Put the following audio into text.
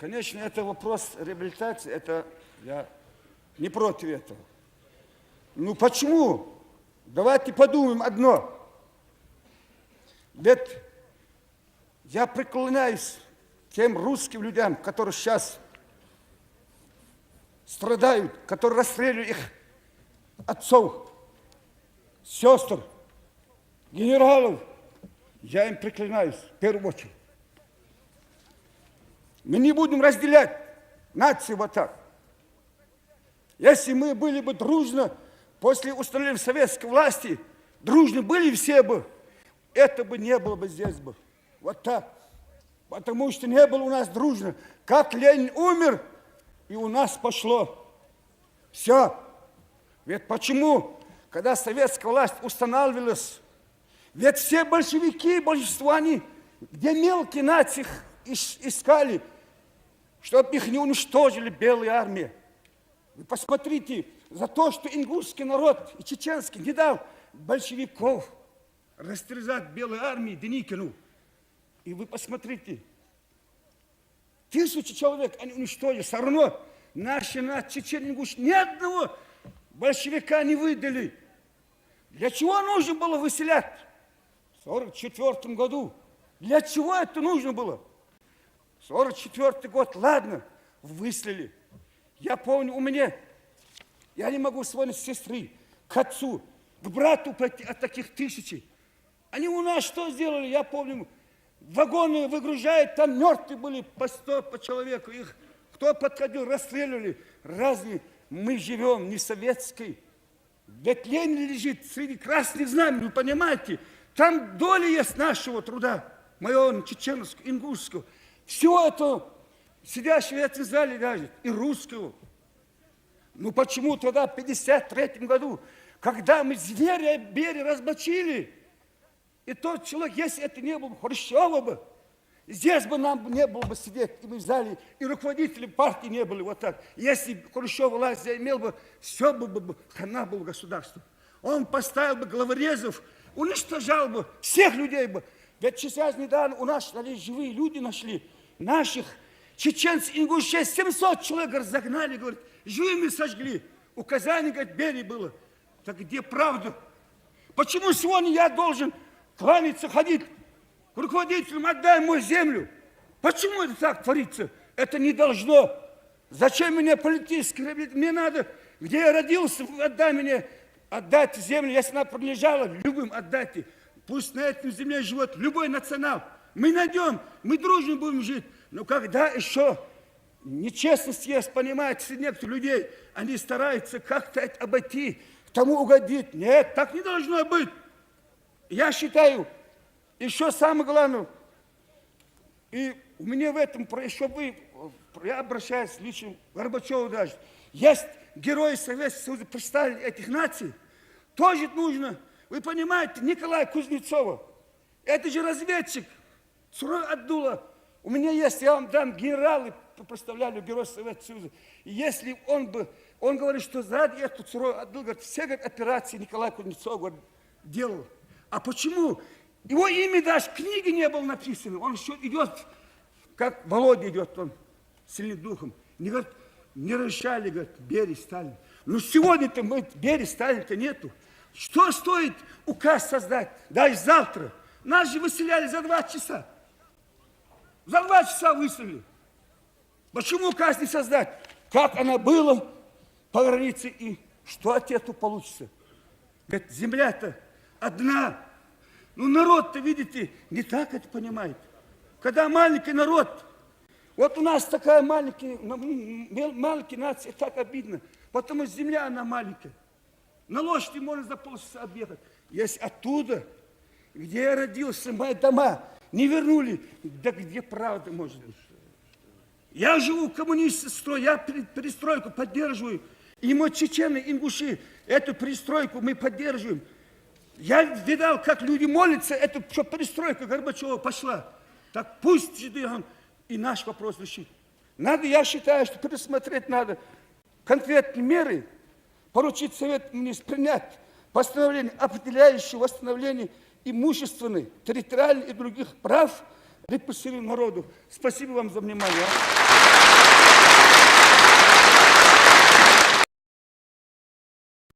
Конечно, это вопрос реабилитации, это я не против этого. Ну почему? Давайте подумаем одно. Ведь я преклоняюсь тем русским людям, которые сейчас страдают, которые расстреливают их отцов, сестр, генералов. Я им преклоняюсь в первую очередь. Мы не будем разделять нацию вот так. Если мы были бы дружно, после установления советской власти, дружно были все бы, это бы не было бы здесь бы. Вот так. Потому что не было у нас дружно. Как Ленин умер, и у нас пошло. Все. Ведь почему, когда советская власть устанавливалась, ведь все большевики, большинство они, где мелкие нации искали, чтобы их не уничтожили белые армии. Вы посмотрите, за то, что ингушский народ и чеченский не дал большевиков растерзать белой армии Деникину. И вы посмотрите, 1000 человек они уничтожили, все равно наши чечен, ингуш, ни одного большевика не выдали. Для чего нужно было выселять в 1944 году? Для чего это нужно было? 1944 год, ладно, выслали. Я помню, у меня, я не могу своей сестры, к отцу, к брату пойти от таких 1000. Они у нас что сделали? Я помню, вагоны выгружают, там мертвые были по 100 по человеку. Их кто подходил, расстреливали. Разве мы живем не в советской? Ведь Ленин лежит среди красных знамен, вы понимаете? Там доля есть нашего труда, моего чеченского, ингушского. Все это сидящего в этом зале даже, и русского. Ну почему тогда, в 1953 году, когда мы зверя Берия размочили, и тот человек, если это не было бы Хрущева бы, здесь бы нам не было бы сидеть, и мы в зале, и руководители партии не были вот так. Если Хрущев власть заимел бы, все бы хана было государство. Он поставил бы главорезов, уничтожал бы всех людей бы. Ведь сейчас недавно у нас живые люди нашли, наших чеченцев, ингушей, 700 человек разогнали, говорят, живыми сожгли. Указание, говорит, Берии было. Так где правда? Почему сегодня я должен кланяться, ходить к руководителям, отдай мою землю? Почему это так творится? Это не должно. Зачем мне политический реабилитация? Мне надо, где я родился, отдай мне, отдайте землю, если она принадлежала, любым отдайте. Пусть на этой земле живет любой национал. Мы найдем, мы дружно будем жить. Но когда еще нечестность есть, понимаете, среди некоторых людей, они стараются как-то обойти, тому угодить. Нет, так не должно быть. Я считаю, еще самое главное, и у меня в этом, еще вы, я обращаюсь лично к Горбачеву даже, есть герои Советского Союза, представители этих наций, тоже нужно, вы понимаете, Николая Кузнецова, это же разведчик, Цурой Абдулла, у меня есть, я вам дам генералы, представляли герои Советского Союза, и если он говорит, что сзади эту Цурой Абдулла, говорит, все говорит, операции Николая Кузнецова говорит, делал. А почему? Его имя даже в книге не было написано, он еще идет, как Володя идет, он сильным духом, не, говорит, не решали, говорит, Берия, Сталин. Но сегодня-то мы, Берия, Сталина-то нету. Что стоит указ создать? Даже завтра. Нас же выселяли за 2 часа. За 2 часа выселили. Почему указ не создать? Как она была по границе и что от этого получится? Ведь земля-то одна. Ну народ-то, видите, не так это понимает. Когда маленький народ, вот у нас такая маленькая нация, так обидно, потому что земля она маленькая. На лошади можно за полчаса объехать. Если оттуда, где я родился, мои дома не вернули, да где правда может быть? Я живу в коммунистическом строе, я перестройку поддерживаю. И мы, чечены, ингуши, эту перестройку мы поддерживаем. Я видал, как люди молятся, чтобы перестройка Горбачева пошла. Так пусть он и наш вопрос решит. Надо, я считаю, что пересмотреть надо конкретные меры, поручить Совет Министров принять постановление, определяющее восстановление имущественных, территориальных и других прав репрессировали народу. Спасибо вам за внимание.